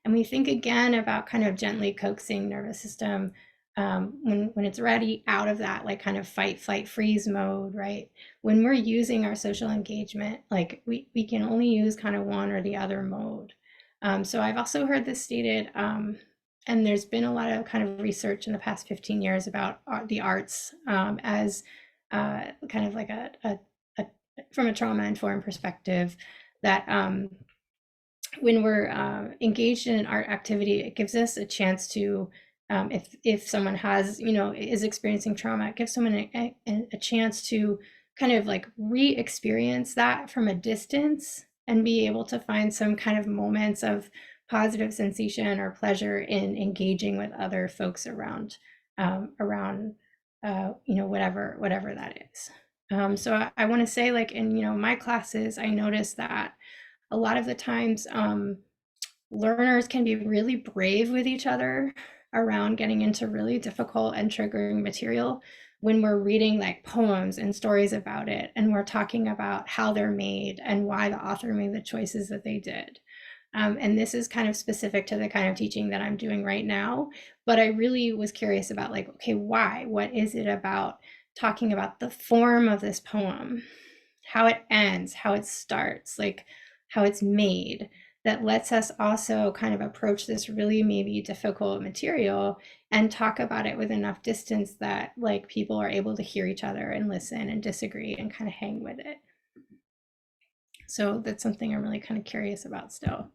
And we think again about kind of gently coaxing nervous system when it's ready out of that like kind of fight, flight, freeze mode, right? When we're using our social engagement, like we can only use kind of one or the other mode. So I've also heard this stated, and there's been a lot of kind of research in the past 15 years about the arts as kind of like from a trauma-informed perspective, that when we're engaged in an art activity, it gives us a chance to, if someone has, is experiencing trauma, it gives someone a chance to kind of like re-experience that from a distance and be able to find some kind of moments of positive sensation or pleasure in engaging with other folks around whatever that is. So I want to say, like, in my classes, I noticed that a lot of the times learners can be really brave with each other around getting into really difficult and triggering material when we're reading like poems and stories about it, and we're talking about how they're made and why the author made the choices that they did. And this is kind of specific to the kind of teaching that I'm doing right now, but I really was curious about like, okay, why? What is it about talking about the form of this poem, how it ends, how it starts, like how it's made, that lets us also kind of approach this really maybe difficult material and talk about it with enough distance that like people are able to hear each other and listen and disagree and kind of hang with it. So that's something I'm really kind of curious about still.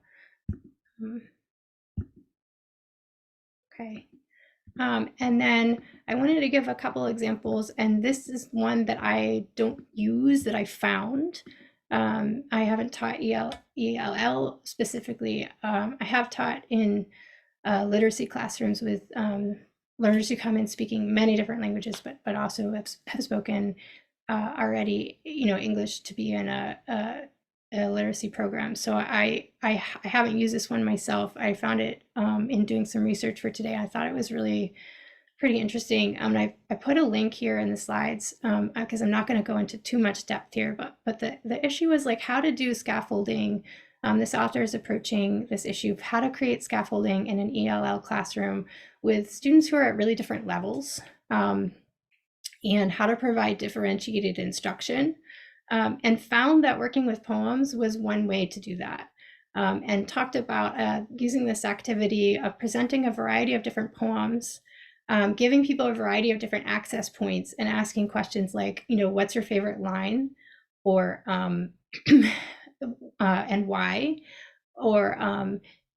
Okay. And then I wanted to give a couple examples, and this is one that I don't use that I found. I haven't taught ELL specifically. I have taught in literacy classrooms with learners who come in speaking many different languages, but also have spoken already, English to be in a literacy program. So I haven't used this one myself. I found it in doing some research for today. I thought it was really pretty interesting. I put a link here in the slides because I'm not going to go into too much depth here, but the issue is like how to do scaffolding. This author is approaching this issue of how to create scaffolding in an ELL classroom with students who are at really different levels, and how to provide differentiated instruction, and found that working with poems was one way to do that. And talked about using this activity of presenting a variety of different poems, giving people a variety of different access points and asking questions like, what's your favorite line, or and why, or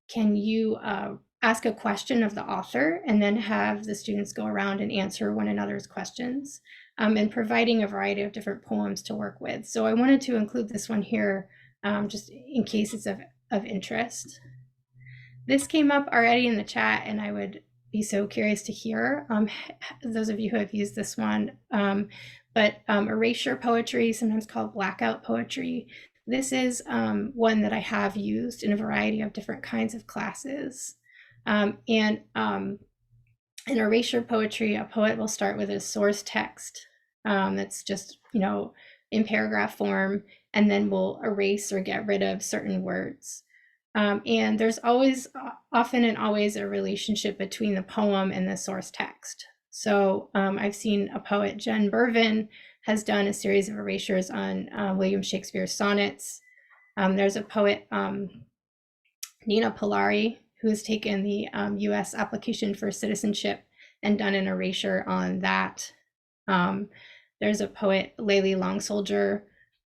can you ask a question of the author and then have the students go around and answer one another's questions, and providing a variety of different poems to work with. So I wanted to include this one here just in case it's of interest. This came up already in the chat, and I would be so curious to hear those of you who have used this one. But erasure poetry, sometimes called blackout poetry. This is one that I have used in a variety of different kinds of classes. And in erasure poetry, a poet will start with a source text that's just, in paragraph form, and then will erase or get rid of certain words. And there's often and always a relationship between the poem and the source text. So I've seen a poet, Jen Bervin, has done a series of erasures on William Shakespeare's sonnets. There's a poet, Nina Polari, who has taken the US application for citizenship and done an erasure on that. There's a poet, Layli Long Soldier,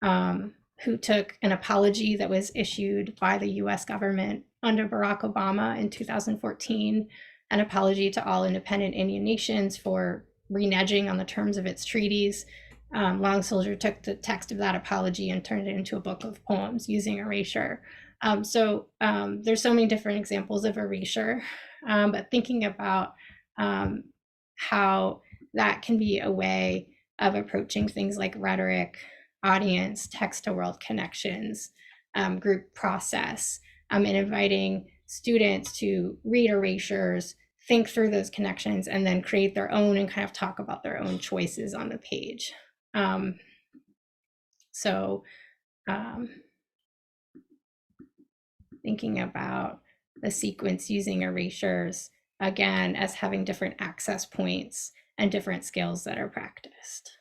who took an apology that was issued by the US government under Barack Obama in 2014, an apology to all independent Indian nations for reneging on the terms of its treaties. Long Soldier took the text of that apology and turned it into a book of poems using erasure. So there's so many different examples of erasure, but thinking about how that can be a way of approaching things like rhetoric, audience, text-to-world connections, group process, and inviting students to read erasures, think through those connections, and then create their own and kind of talk about their own choices on the page. Thinking about the sequence using erasures, again, as having different access points and different skills that are practiced.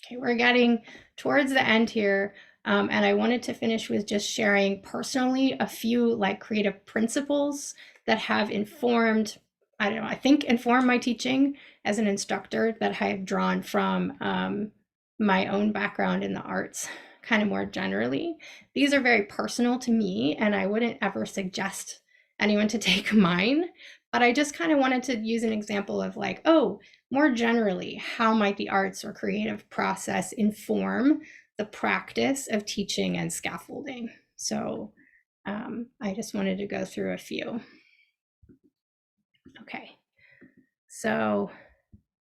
Okay, we're getting towards the end here, and I wanted to finish with just sharing personally a few creative principles that have informed, I think informed my teaching as an instructor, that I've drawn from my own background in the arts, kind of more generally. These are very personal to me, and I wouldn't ever suggest anyone to take mine, but I just kind of wanted to use an example of more generally, how might the arts or creative process inform the practice of teaching and scaffolding? So I just wanted to go through a few. Okay, so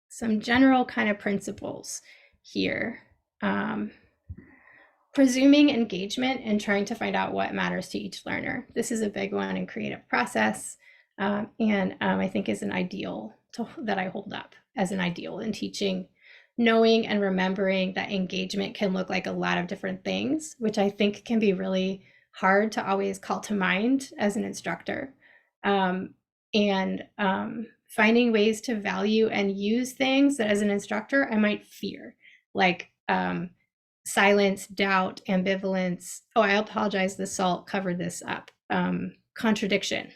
some general kind of principles here. Presuming engagement and trying to find out what matters to each learner. This is a big one in creative process, and I think is an ideal that I hold up as an ideal in teaching. Knowing and remembering that engagement can look like a lot of different things, which I think can be really hard to always call to mind as an instructor. And finding ways to value and use things that as an instructor I might fear, like silence, doubt, ambivalence. Oh, I apologize, the SALT covered this up. Contradiction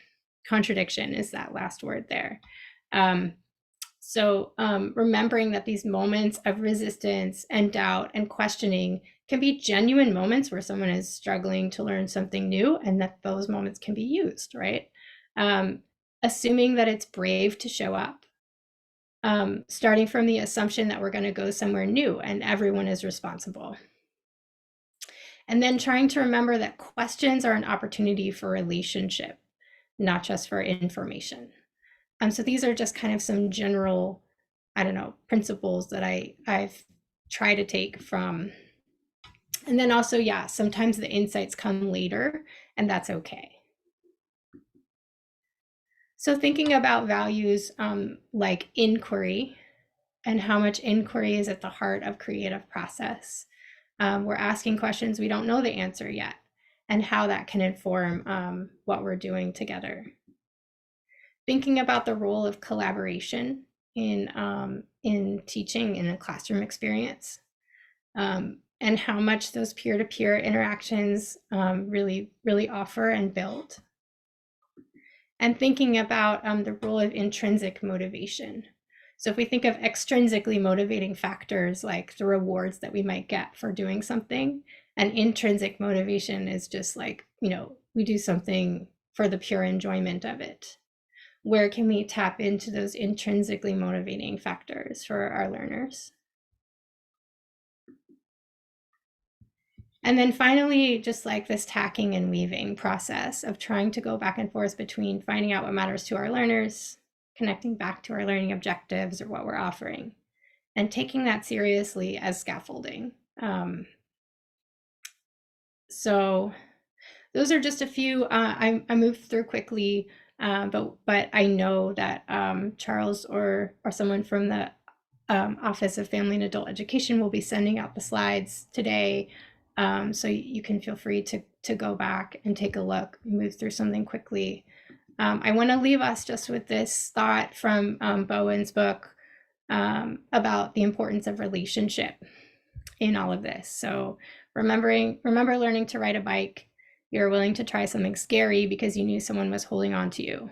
is that last word there. So remembering that these moments of resistance and doubt and questioning can be genuine moments where someone is struggling to learn something new, and that those moments can be used, right? Assuming that it's brave to show up. Starting from the assumption that we're going to go somewhere new and everyone is responsible. And then trying to remember that questions are an opportunity for relationship, not just for information. So these are just kind of some general, principles that I've tried to take from And then also, yeah, sometimes the insights come later, and that's okay. So thinking about values like inquiry and how much inquiry is at the heart of creative process. We're asking questions we don't know the answer yet, and how that can inform what we're doing together. Thinking about the role of collaboration in teaching in a classroom experience, and how much those peer-to-peer interactions really offer and build. And thinking about the role of intrinsic motivation. So if we think of extrinsically motivating factors like the rewards that we might get for doing something, and intrinsic motivation is just like, we do something for the pure enjoyment of it. Where can we tap into those intrinsically motivating factors for our learners? And then finally, just like this tacking and weaving process of trying to go back and forth between finding out what matters to our learners, connecting back to our learning objectives or what we're offering, and taking that seriously as scaffolding. So those are just a few. I moved through quickly, but I know that Charles or someone from the Office of Family and Adult Education will be sending out the slides today. So you can feel free to go back and take a look, move through something quickly. I want to leave us just with this thought from Bowen's book about the importance of relationship in all of this. So remember learning to ride a bike. You're willing to try something scary because you knew someone was holding on to you.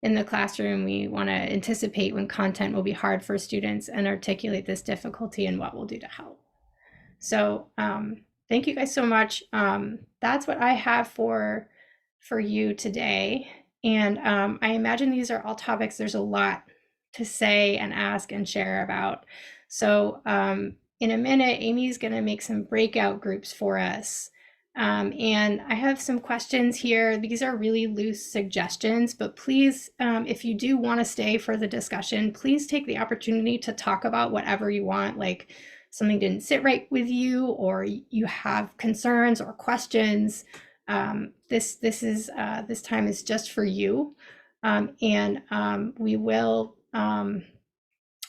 In the classroom, we want to anticipate when content will be hard for students and articulate this difficulty and what we'll do to help. So thank you guys so much. That's what I have for you today. And I imagine these are all topics. There's a lot to say and ask and share about. So in a minute, Amy's going to make some breakout groups for us. And I have some questions here. These are really loose suggestions, but please, if you do want to stay for the discussion, please take the opportunity to talk about whatever you want, like something didn't sit right with you, or you have concerns or questions. This time is just for you, and we will.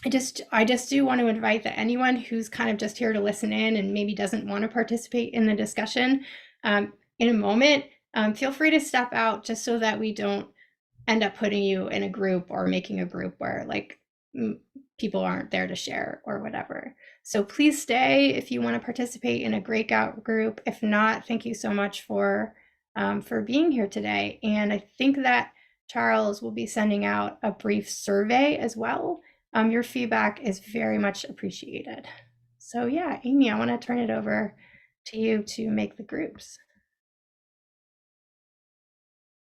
I just do want to invite that anyone who's kind of just here to listen in and maybe doesn't want to participate in the discussion, in a moment, feel free to step out just so that we don't end up putting you in a group or making a group where like people aren't there to share or whatever. So please stay if you want to participate in a breakout group. If not, thank you so much for being here today. And I think that Charles will be sending out a brief survey as well. Your feedback is very much appreciated. So yeah, Amy, I want to turn it over to you to make the groups.